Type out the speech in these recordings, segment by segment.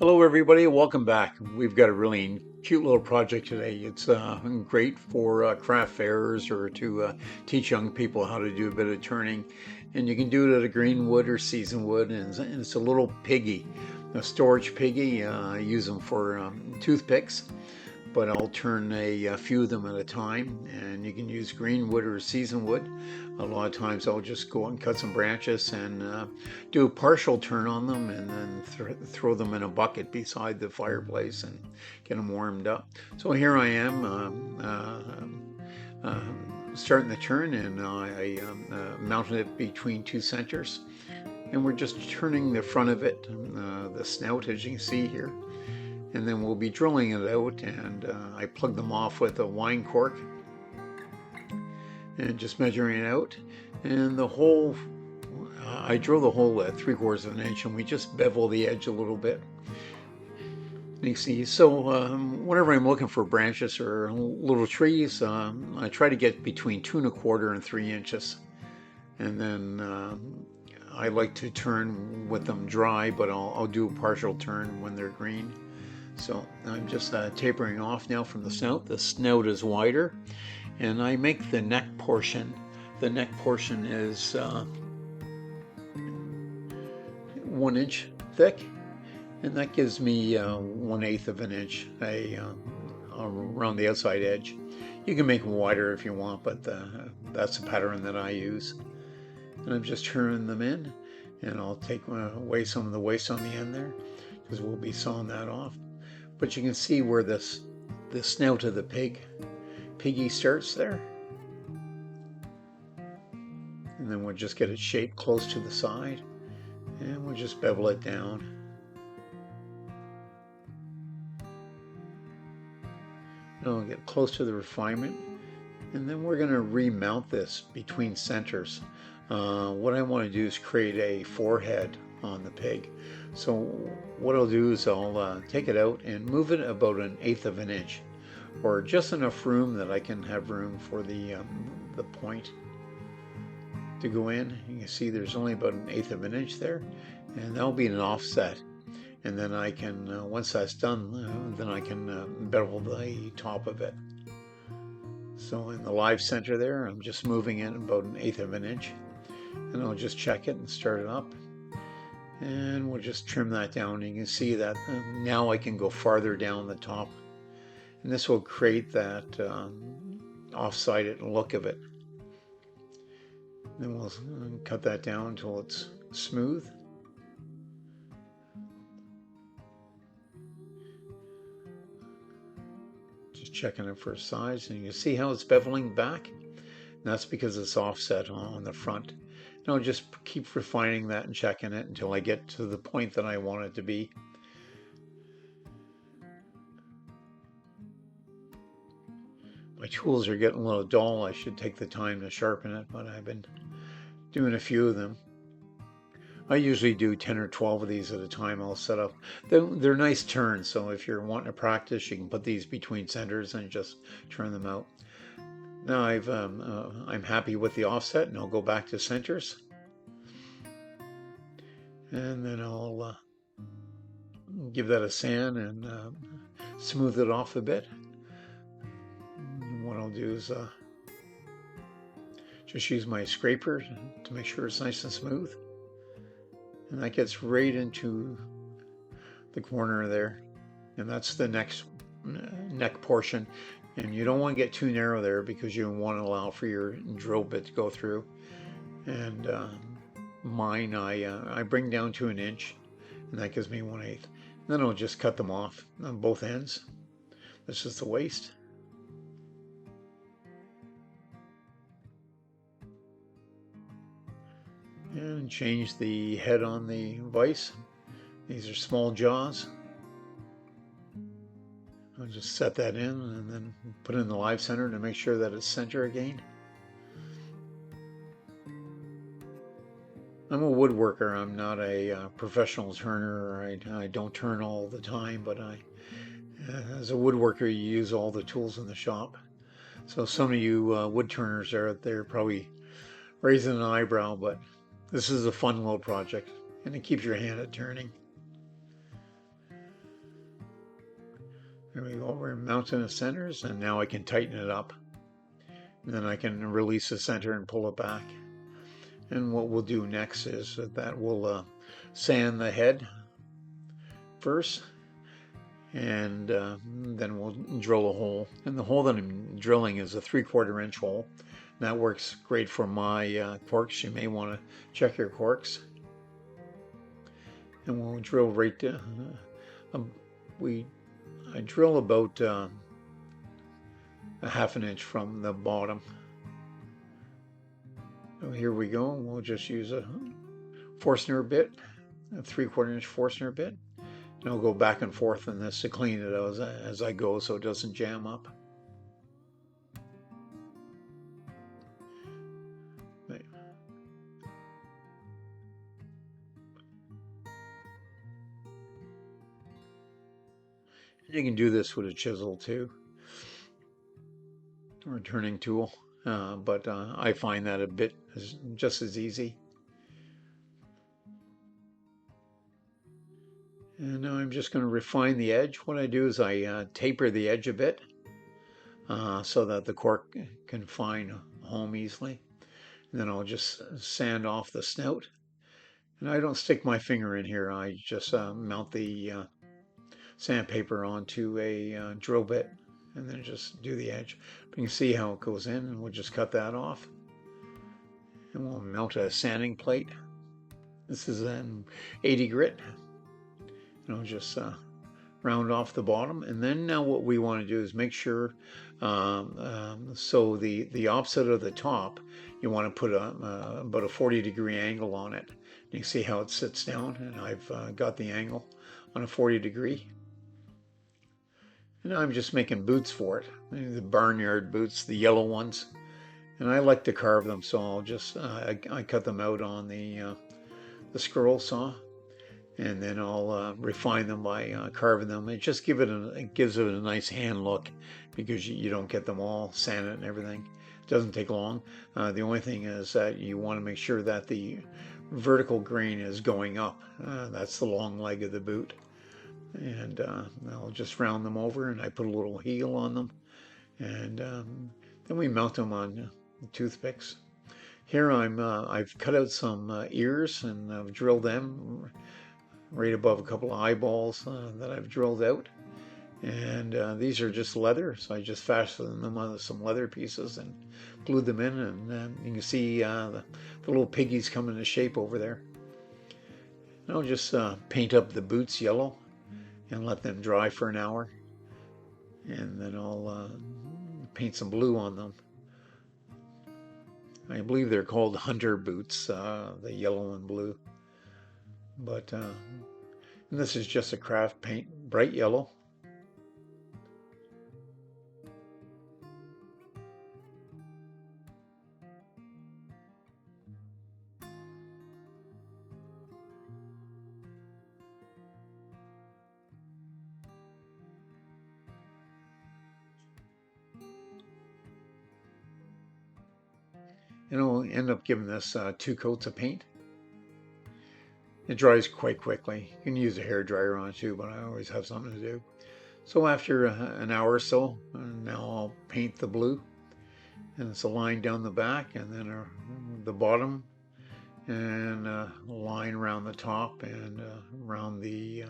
Hello everybody, welcome back. We've got a really cute little project today. It's great for craft fairs or to teach young people how to do a bit of turning. And you can do it out of green wood or seasoned wood. And it's a little piggy, a storage piggy. I use them for toothpicks, but I'll turn a few of them at a time, and you can use green wood or seasoned wood. A lot of times I'll just go out and cut some branches and do a partial turn on them, and then throw them in a bucket beside the fireplace and get them warmed up. So here I am starting the turn, and I mounted it between two centers, and we're just turning the front of it, the snout, as you can see here. And then we'll be drilling it out, and I plug them off with a wine cork and just measuring it out. And the hole, I drill the hole at 3/4 of an inch, and we just bevel the edge a little bit. You see, so whenever I'm looking for branches or little trees, I try to get between 2 1/4 and 3 inches. And then I like to turn with them dry, but I'll do a partial turn when they're green. So I'm just tapering off now from the snout. The snout is wider, and I make the neck portion. The neck portion is 1 inch thick, and that gives me 1/8 of an inch around the outside edge. You can make them wider if you want, but that's the pattern that I use. And I'm just turning them in, and I'll take away some of the waste on the end there, because we'll be sawing that off. But you can see where the snout of the piggy starts there. And then we'll just get it shaped close to the side, and we'll just bevel it down. Now we'll get close to the refinement, and then we're going to remount this between centers. What I want to do is create a forehead on the pig. So what I'll do is I'll take it out and move it about 1/8 of an inch, or just enough room that I can have room for the point to go in. You can see there's only about 1/8 of an inch there, and that'll be an offset. And then I can, once that's done, then I can bevel the top of it. So in the live center there, I'm just moving it about 1/8 of an inch, and I'll just check it and start it up. And we'll just trim that down. You can see that now I can go farther down the top, and this will create that off-sided look of it. Then we'll cut that down until it's smooth. Just checking it for size, and you can see how it's beveling back. And that's because it's offset on the front. And I'll just keep refining that and checking it until I get to the point that I want it to be. My tools are getting a little dull. I should take the time to sharpen it, but I've been doing a few of them. I usually do 10 or 12 of these at a time. I'll set up. They're nice turns, so if you're wanting to practice, you can put these between centers and just turn them out. Now I'm happy with the offset, and I'll go back to centers, and then I'll give that a sand and smooth it off a bit. And what I'll do is just use my scraper to make sure it's nice and smooth, and that gets right into the corner there, and that's the neck portion. And you don't want to get too narrow there, because you want to allow for your drill bit to go through. And mine, I bring down to 1 inch, and that gives me 1/8. Then I'll just cut them off on both ends. This is the waist. And change the head on the vise. These are small jaws. I'll just set that in, and then put it in the live center to make sure that it's center again. I'm a woodworker. I'm not a professional turner. I don't turn all the time, but as a woodworker, you use all the tools in the shop. So some of you wood turners are out there probably raising an eyebrow, but this is a fun little project, and it keeps your hand at turning. There we go. We're mounting the centers, and now I can tighten it up. And then I can release the center and pull it back. And what we'll do next is that we'll sand the head first, and then we'll drill a hole. And the hole that I'm drilling is a 3/4 inch hole. That works great for my corks. You may want to check your corks. And we'll drill right to, I drill about a 1/2 inch from the bottom. So here we go. We'll just use a Forstner bit, a 3/4 inch Forstner bit. And I'll go back and forth in this to clean it out as I go so it doesn't jam up. You can do this with a chisel too, or a turning tool, but I find that a bit just as easy. And now I'm just going to refine the edge. What I do is I taper the edge a bit so that the cork can find home easily. And then I'll just sand off the snout. And I don't stick my finger in here. I just mount the sandpaper onto a drill bit and then just do the edge. But you can see how it goes in, and we'll just cut that off. And we'll mount a sanding plate. This is an 80 grit. And I'll just round off the bottom. And then now what we want to do is make sure, so the opposite of the top, you want to put about a 40-degree angle on it. You can see how it sits down, and I've got the angle on a 40-degree. And now I'm just making boots for it, the barnyard boots, the yellow ones. And I like to carve them, so I'll just, I cut them out on the scroll saw. And then I'll refine them by carving them. It just gives it a nice hand look, because you don't get them all sanded and everything. It doesn't take long. The only thing is that you want to make sure that the vertical grain is going up. That's the long leg of the boot. And I'll just round them over, and I put a little heel on them. And then we mount them on toothpicks. Here I've cut out some ears, and I've drilled them right above a couple of eyeballs that I've drilled out. And these are just leather, so I just fastened them on some leather pieces and glued them in, and you can see the little piggies come into shape over there. And I'll just paint up the boots yellow and let them dry for an hour, and then I'll paint some blue on them. I believe they're called hunter boots, the yellow and blue. But and this is just a craft paint, bright yellow. And I'll end up giving this 2 coats of paint. It dries quite quickly. You can use a hair dryer on it too, but I always have something to do. So after an hour or so, now I'll paint the blue. And it's a line down the back, and then the bottom, and a line around the top, and around the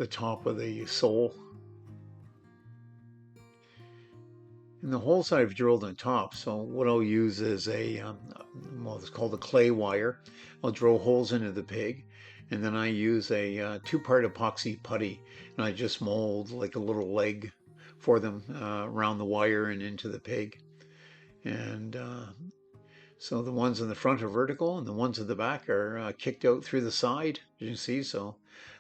top of the sole. And the holes I've drilled on top, so what I'll use is well, it's called a clay wire. I'll drill holes into the pig, and then I use a 2-part epoxy putty, and I just mold like a little leg for them around the wire and into the pig. And so the ones in the front are vertical, and the ones at the back are kicked out through the side, as you can see. So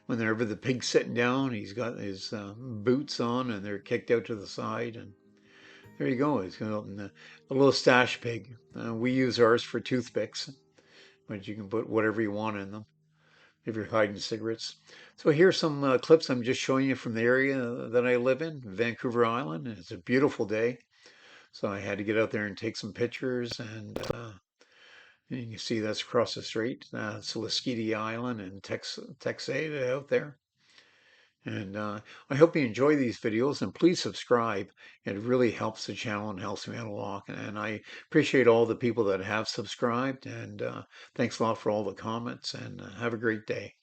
whenever the pig's sitting down, he's got his boots on, and they're kicked out to the side, and there you go. It's got a little stash pig. We use ours for toothpicks, but you can put whatever you want in them if you're hiding cigarettes. So here's some clips I'm just showing you from the area that I live in, Vancouver Island. It's a beautiful day, so I had to get out there and take some pictures. And you can see that's across the strait. It's Lasqueti Island and Texada out there. And I hope you enjoy these videos, and please subscribe. It really helps the channel and helps me out a lot. And I appreciate all the people that have subscribed. And thanks a lot for all the comments, and have a great day.